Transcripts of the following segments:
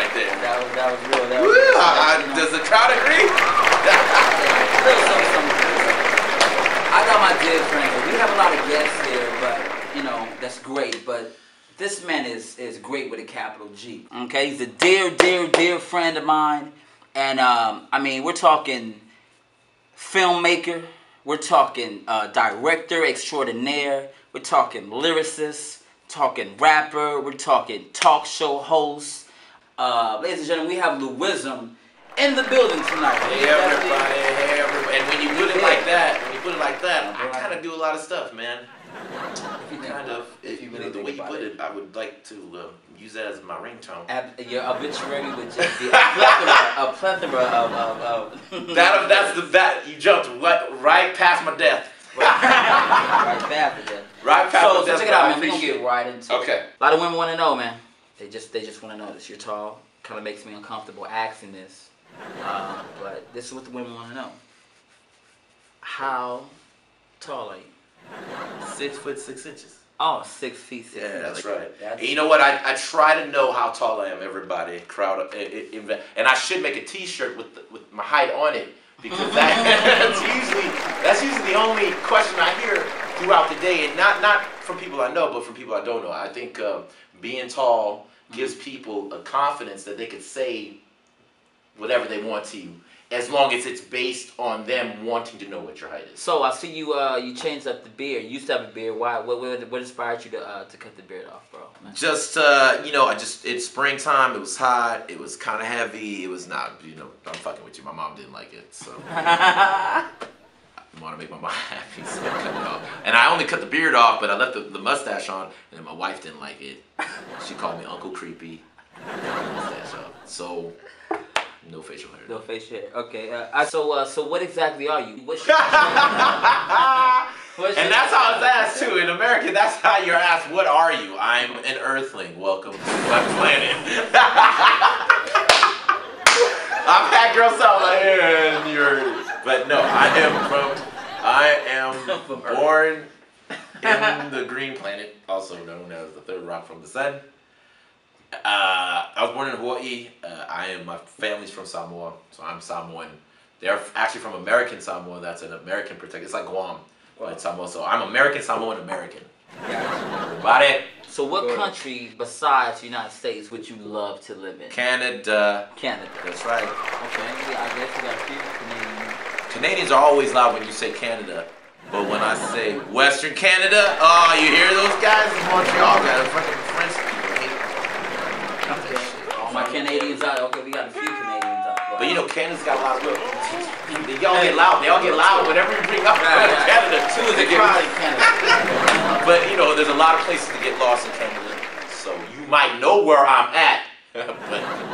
right there. That was real. That was Woo, real. Does the crowd agree? I got my dear friend. We have a lot of guests here, but you know that's great. But this man is great with a capital G. Okay, he's a dear friend of mine, and I mean we're talking filmmaker, we're talking director extraordinaire, we're talking lyricist, talking rapper, we're talking talk show host. Ladies and gentlemen, we have Lewism in the building tonight. Hey everybody, hey everybody. And when you put it like that, I kind of do a lot of stuff, man. The way you put it, I would like to use that as my ringtone. Your obituary would just be a plethora of that you jumped right past my death. Right past the death. Right past my death. So check it out, man. We're gonna get right into it. Okay. A lot of women want to know, man. They just want to know this. You're tall. Kind of makes me uncomfortable asking this, but this is what the women want to know. How tall are you? 6 foot 6 inches. Oh, 6 feet 6 inches. Yeah, that's right. And you know what? I try to know how tall I am. Everybody, crowd, and I should make a T-shirt with my height on it because that's usually the only question I hear throughout the day, and not from people I know, but from people I don't know. I think being tall gives people a confidence that they could say whatever they want to you, as long as it's based on them wanting to know what your height is. So I see you you changed up the beard. You used to have a beard. Why? What inspired you to cut the beard off, bro? Man. Just it's springtime. It was hot. It was kind of heavy. It was not. I'm fucking with you. My mom didn't like it, so I want to make my mom happy, so I cut it off. And I only cut the beard off, but I left the mustache on, and my wife didn't like it. She called me Uncle Creepy. I cut the mustache off. So. No facial hair. No facial hair. Okay. So what exactly are you? What's and that's how it's asked too. In America, that's how you're asked. What are you? I'm an Earthling. Welcome to my planet. I've had girls out like, and you're. But no, I am born in the green planet, also known as the third rock from the sun. I was born in Hawaii. My family's from Samoa, so I'm Samoan. They're actually from American Samoa. That's an American protected. It's like Guam, but Samoa. So I'm American Samoan American. Yeah. Everybody. So what country besides the United States would you love to live in? Canada. Canada. That's right. Okay. I guess we got a few Canadians. Canadians are always loud when you say Canada, but when I say Western Canada, oh, you hear those guys in Montreal? Got fucking French people. My Canadians out. Okay, we got a few Canadians out. But Canada's got a lot of they all get loud. They all get loud whenever you bring up Canada. Too is a good Canada. But there's a lot of places to get lost in Canada. So you might know where I'm at, but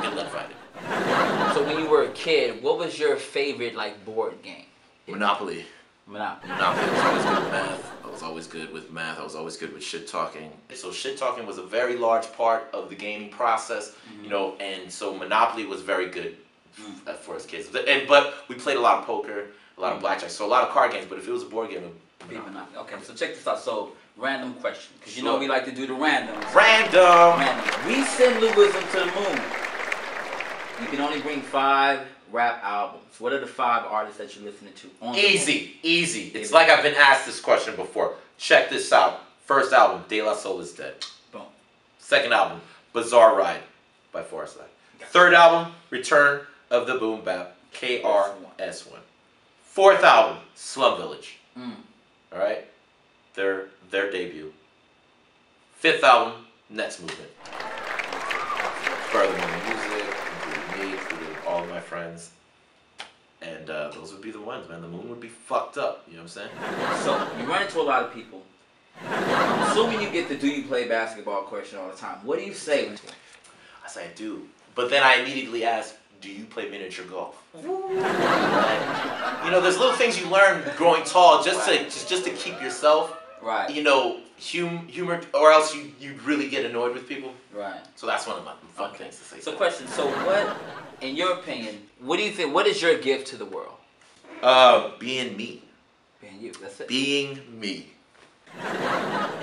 good luck finding it. So when you were a kid, what was your favorite board game? Monopoly. Monopoly. I was always good with math. I was always good with shit talking. So shit talking was a very large part of the gaming process, and so Monopoly was very good for us kids. But we played a lot of poker, a lot of blackjack, so a lot of card games. But if it was a board game, it would be Monopoly. Okay, so check this out. So random question, because we like to do the randoms. Random. We send Lewism to the moon. You can only bring 5 rap albums. What are the 5 artists that you're listening to? Easy. It's like I've been asked this question before. Check this out. First album, De La Soul is Dead. Boom. Second album, Bizarre Ride by Forsyth. Third album, Return of the Boom Bap, KRS-One. Fourth album, Slum Village. All right, their debut. Fifth album, Next Movement. Further Music, including me, including all of my friends. And those would be the ones, man. The moon would be fucked up, you know what I'm saying? So, you run into a lot of people. Assuming you get the do you play basketball question all the time, what do you say? I say I do. But then I immediately ask, do you play miniature golf? There's little things you learn growing tall just to keep yourself, humor, or else you'd really get annoyed with people. Right. So that's one of my fun things to say. So question, so what, in your opinion, what do you think, what is your gift to the world? Being me. Being you, that's it. Being me.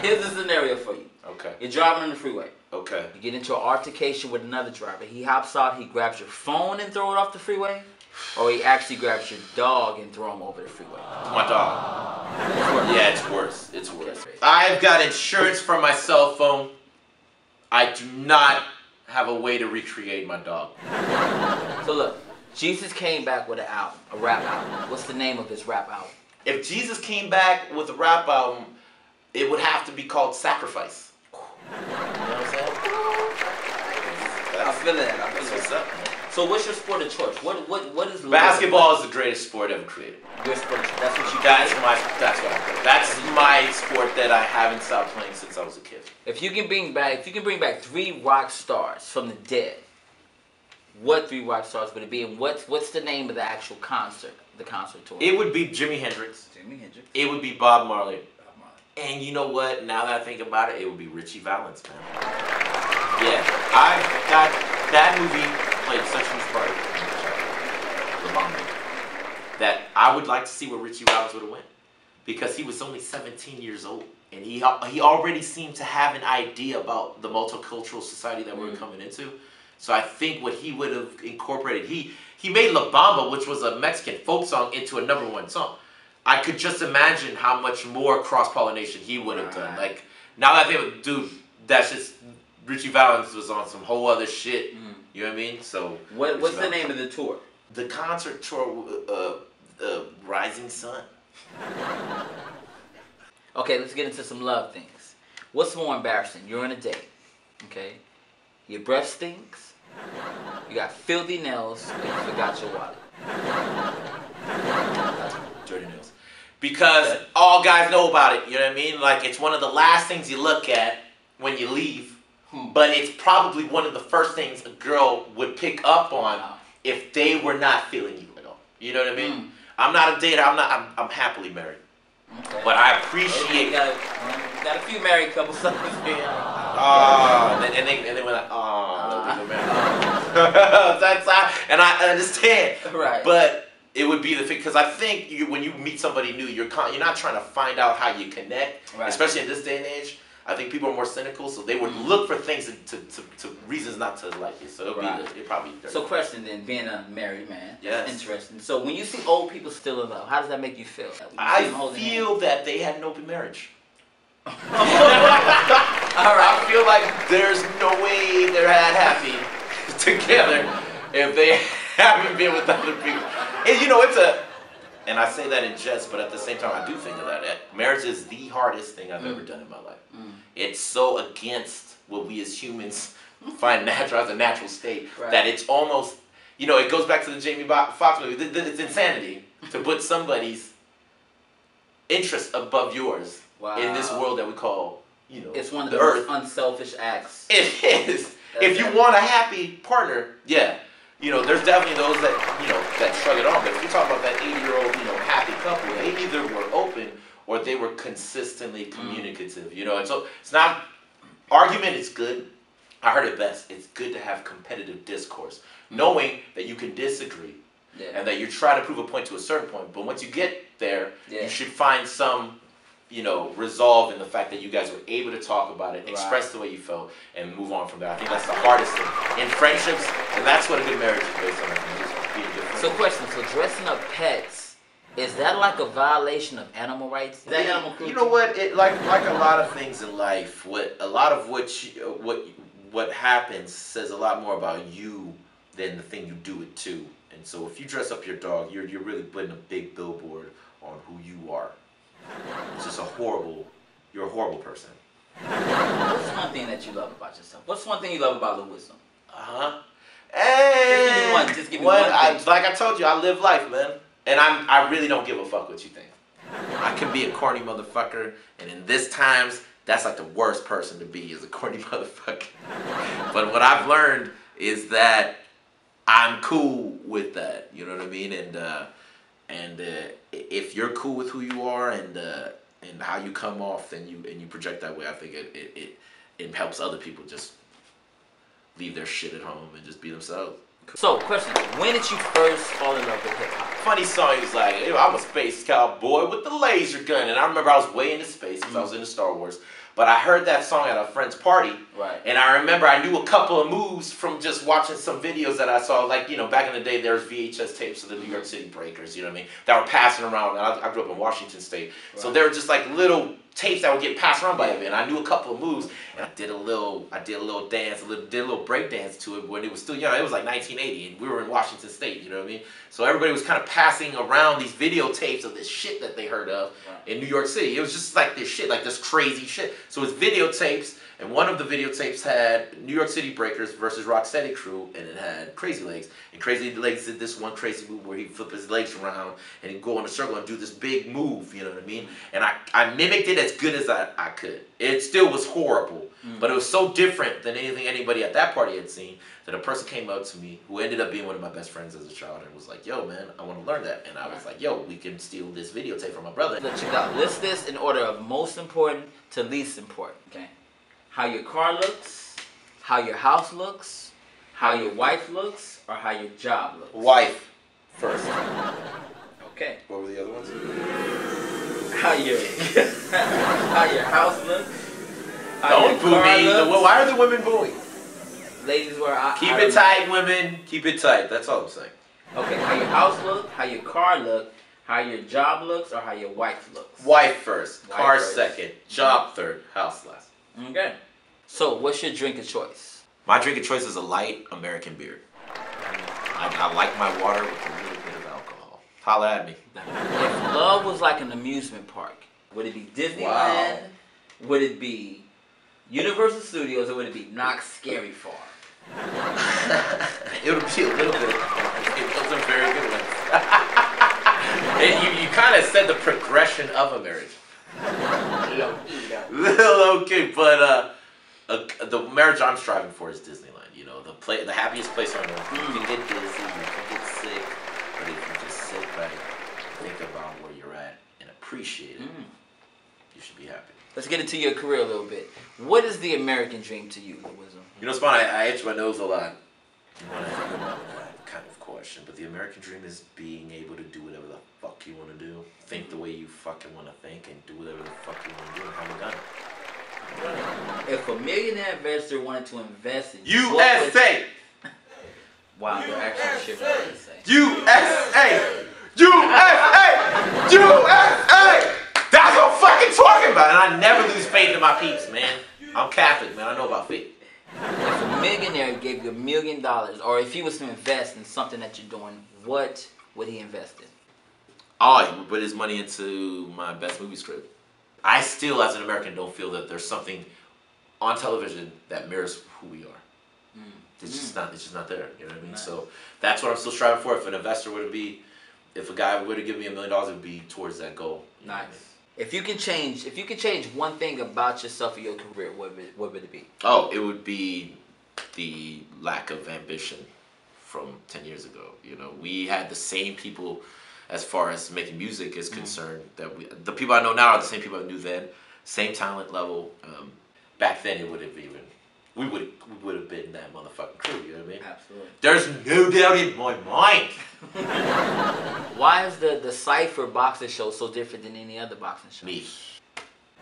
Here's the scenario for you. Okay. You're driving on the freeway. Okay. You get into an altercation with another driver. He hops out, he grabs your phone and throw it off the freeway, or he actually grabs your dog and throw him over the freeway. My dog. Yeah, it's worse. It's worse. I've got insurance for my cell phone. I do not have a way to recreate my dog. So look, Jesus came back with an album, a rap album. What's the name of this rap album? If Jesus came back with a rap album, it would have to be called Sacrifice. You know what I'm saying? I feel it. That's what's up, man. So what's your sport of choice? What is basketball is the greatest sport ever created. Your sport of choice. That's what you That's what I play. That's my sport that I haven't stopped playing since I was a kid. If you can bring back 3 rock stars from the dead, what 3 rock stars would it be, and what's the name of the actual concert, the concert tour? It would be Jimi Hendrix. Jimi Hendrix. It would be Bob Marley. And you know what? Now that I think about it, it would be Richie Valens, man. Yeah, that movie played such a huge part of the bomb that I would like to see where Richie Valens would have went, because he was only 17 years old and he already seemed to have an idea about the multicultural society that we're coming into. So I think what he would have incorporated, he made La Bamba, which was a Mexican folk song, into a #1 song. I could just imagine how much more cross-pollination he would have done. Like, now that I think, dude, that's just, Richie Valens was on some whole other shit. You know what I mean? So what's the name of the tour? The concert tour, Rising Sun. Okay, let's get into some love things. What's more embarrassing? You're on a date, okay? Your breath stinks, you got filthy nails, and you forgot your wallet. Dirty nails. Because all guys know about it, you know what I mean? Like, it's one of the last things you look at when you leave, but it's probably one of the first things a girl would pick up on if they were not feeling you at all. You know what I mean? I'm not a dater, I'm happily married. Okay. But I appreciate... You got a few married couples up here. And they were like, they're married. And I understand. Right. But it would be the thing, because I think when you meet somebody new, you're not trying to find out how you connect, especially in this day and age. I think people are more cynical, so they would look for things to reasons not to like you. So it'd probably be dirty. So question then, being a married man, yes. Interesting. So when you see old people still in love, how does that make you feel? I feel that they had an open marriage. All right. I feel like there's no way they're that happy together if they haven't been with other people. And you know, and I say that in jest, but at the same time, I do think of that. Marriage is the hardest thing I've ever done in my life. It's so against what we as humans find natural as a natural state that it's almost, you know, it goes back to the Jamie Foxx movie. It's insanity to put somebody's interest above yours in this world that we call, you know, it's one of the most unselfish acts. It is. If you want a happy partner, you know, there's definitely those that, you know, that shrug it off. But if you talk about that 80-year-old, you know, happy couple, they either were open or they were consistently communicative, you know. And so it's not, argument is good. I heard it best. It's good to have competitive discourse, knowing that you can disagree and that you try to prove a point to a certain point. But once you get there, you should find some, you know, resolve in the fact that you guys were able to talk about it, express the way you felt, and move on from there. I think that's the hardest thing in friendships, and that's what a good marriage is based on. Just being a good friend. So question, so dressing up pets, is that like a violation of animal rights? Is that animal cruelty? You know what? Like a lot of things in life, what happens says a lot more about you than the thing you do it to. And so if you dress up your dog, you're really putting a big billboard on who you are. It's just you're a horrible person. What's one thing that you love about yourself? What's one thing you love about Lewism? Hey, just give me one. Just give me one thing. Like I told you, I live life, man. And I really don't give a fuck what you think. I can be a corny motherfucker, and in this times, that's like the worst person to be, is a corny motherfucker. But what I've learned is that I'm cool with that. You know what I mean? And if you're cool with who you are and how you come off, then you project that way, I think it helps other people just leave their shit at home and just be themselves. So, question, when did you first fall in love with hip-hop? Funny song, he was like, I'm a space cowboy with the laser gun. And I remember I was way into space because I was into Star Wars. But I heard that song at a friend's party. Right. And I remember I knew a couple of moves from just watching some videos that I saw. Like, you know, back in the day, there was VHS tapes of the New York City Breakers, you know what I mean? That were passing around. I grew up in Washington State. Right. So they were just like little tapes that would get passed around by me. And I knew a couple of moves. And I did a little dance, did a little break dance to it when it was still, you know, it was like 1980. And we were in Washington State, you know what I mean? So everybody was kind of passing around these videotapes of this shit that they heard of in New York City. It was just like this shit, like this crazy shit. So it's videotapes. And one of the videotapes had New York City Breakers versus Rocksteady Crew, and it had Crazy Legs. And Crazy Legs did this one crazy move where he'd flip his legs around and he'd go in a circle and do this big move, you know what I mean? And I mimicked it as good as I could. It still was horrible, but it was so different than anything anybody at that party had seen that a person came up to me who ended up being one of my best friends as a child and was like, yo, man, I want to learn that. And I was like, yo, we can steal this videotape from my brother. Let you go. List this in order of most important to least important, okay? How your car looks, how your house looks, how your wife looks, or how your job looks. Wife first. Okay. What were the other ones? How your house looks. Don't boo me. Why are the women booing? Ladies, keep it tight, women. Keep it tight. That's all I'm saying. Okay. How your house look, how your car look, how your job looks, or how your wife looks. Wife first. Car second. Job third. House last. Okay. So, what's your drink of choice? My drink of choice is a light American beer. I like my water with a little bit of alcohol. Holla at me. If love was like an amusement park, would it be Disneyland? Wow. Would it be Universal Studios, or would it be Knott's Scary Farm? It would be a little bit. Those are very good ones. You kind of said the progression of a marriage. Little okay, but the marriage I'm striving for is Disneyland. You know, the happiest place on earth. You can get dizzy, you can get sick, but if you just sit back, think about where you're at, and appreciate it, you should be happy. Let's get into your career a little bit. What is the American dream to you, Lewism? You know, it's funny. I itch my nose a lot when I think about that kind of question. But the American dream is being able to do whatever the fuck you want to do, think the way you fucking want to think, and do whatever the fuck you want to do, and have it done. If a millionaire investor wanted to invest in USA, wow, they're actually shit what USA. USA, USA, USA. That's what I'm fucking talking about, and I never lose faith in my peeps, man. I'm Catholic, man. I know about faith. If a millionaire gave you $1 million, or if he was to invest in something that you're doing, what would he invest in? Oh, he would put his money into my best movie script. I still, as an American, don't feel that there's something on television that mirrors who we are. It's just not there. You know what I mean? Nice. So that's what I'm still striving for. If an investor were to be, if a guy were to give me $1 million, it would be towards that goal. Nice. If you could change one thing about yourself or your career, what would it be? Oh, it would be the lack of ambition from 10 years ago. You know, we had the same people as far as making music is concerned. That the people I know now are the same people I knew then. Same talent level. Back then, it would have even we would have been that motherfucking crew. You know what I mean? Absolutely. There's no doubt in my mind. Why is the Cypher boxing show so different than any other boxing show? Me.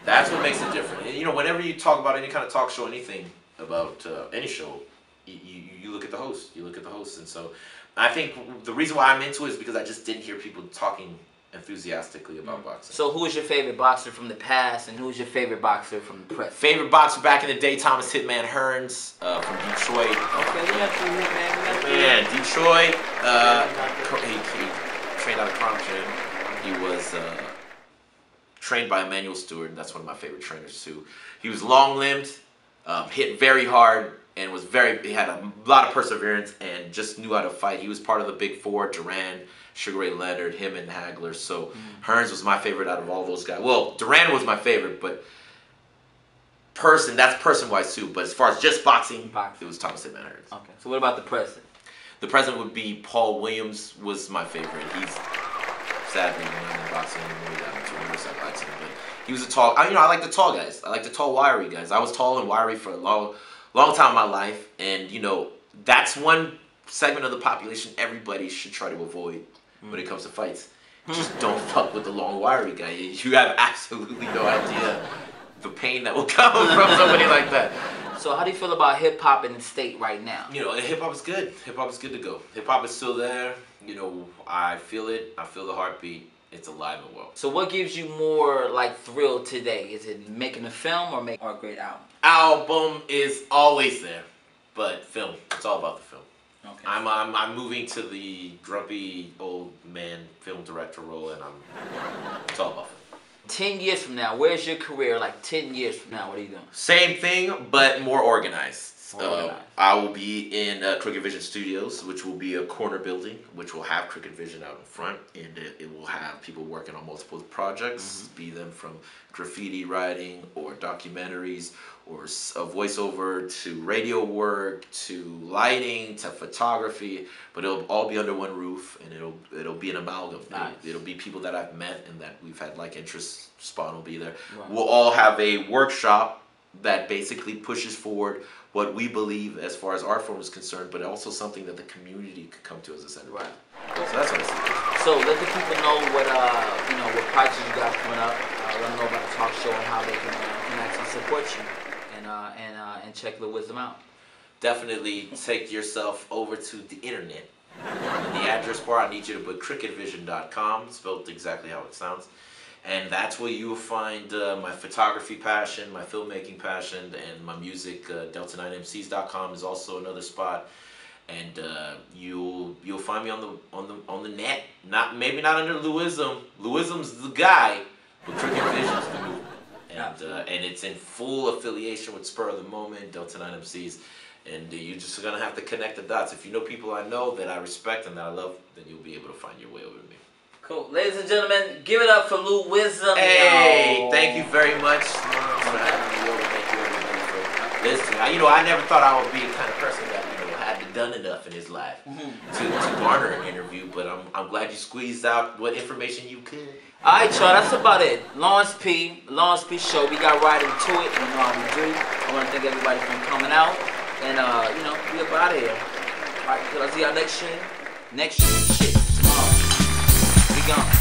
That's what makes it different. And, you know, whenever you talk about any kind of talk show, anything about any show, you look at the host. You look at the host, and so I think the reason why I'm into it is because I just didn't hear people talking enthusiastically about boxing. So who is your favorite boxer from the past, and who's your favorite boxer from the present? Favorite boxer back in the day, Thomas Hitman Hearns from Detroit. Okay, we have to Hitman. Yeah, Detroit. He trained out of Crown Gym. He was trained by Emmanuel Stewart. That's one of my favorite trainers too. He was long-limbed, hit very hard, and he had a lot of perseverance and just knew how to fight. He was part of the Big Four: Duran, Sugar Ray Leonard, him, and Hagler. So Hearns was my favorite out of all those guys. Well, Duran was my favorite, but that's person-wise too. But as far as just boxing, it was Thomas Hitman Hearns. Okay. So what about the president? The president would be Paul Williams. Was my favorite. He's sadly not in boxing anymore. He got into a motorcycle accident, but he was a tall. I like the tall guys. I like the tall, wiry guys. I was tall and wiry for a long time in my life, and that's one segment of the population everybody should try to avoid when it comes to fights. Just don't fuck with the long, wiry guy. You have absolutely no idea the pain that will come from somebody like that. So how do you feel about hip hop in the state right now? You know, hip hop is good. Hip hop is good to go. Hip hop is still there. You know, I feel it. I feel the heartbeat. It's alive and well. So what gives you more like thrill today? Is it making a film or making a great album? Album is always there, but film. It's all about the film. Okay. I'm moving to the grumpy old man film director role, and it's all about film. 10 years from now, where's your career? Like 10 years from now, what are you doing? Same thing, but more organized. More organized. I will be in Crooked Vision Studios, which will be a corner building, which will have Crooked Vision out in front, and it will have people working on multiple projects, be them from graffiti writing or documentaries or a voiceover to radio work to lighting to photography, but it'll all be under one roof, and it'll be an amalgam. Nice. It'll be people that I've met and that we've had like interests. Spawn will be there. Right. We'll all have a workshop that basically pushes forward what we believe as far as art form is concerned, but also something that the community could come to as a center. Right. So that's what I see. So let the people know what projects you got coming up. Let them know about the talk show and how they can actually support you and check Lewism out. Definitely take yourself over to the internet. In the address bar, I need you to put crookedvision.com, spelled exactly how it sounds. And that's where you will find my photography passion, my filmmaking passion, and my music. Delta9mcs.com is also another spot, and you'll find me on the net. Maybe not under Lewism. Lewism's the guy, but Crooked Vision's the movement. And it's in full affiliation with Spur of the Moment, Delta9mcs, and you're just gonna have to connect the dots. If you know people I know that I respect and that I love, then you'll be able to find your way over to me. Cool. Ladies and gentlemen, give it up for Lewism. Hey, thank you very much for having me over. Thank you everybody for listening. I never thought I would be the kind of person that had done enough in his life to garner an interview, but I'm glad you squeezed out what information you could. Alright, y'all, that's about it. Lawrence P Show. We got right into it. You know how we do. I want to thank everybody for coming out, and we up out of here. Alright, till I see y'all next year. Shit, tomorrow. We gone.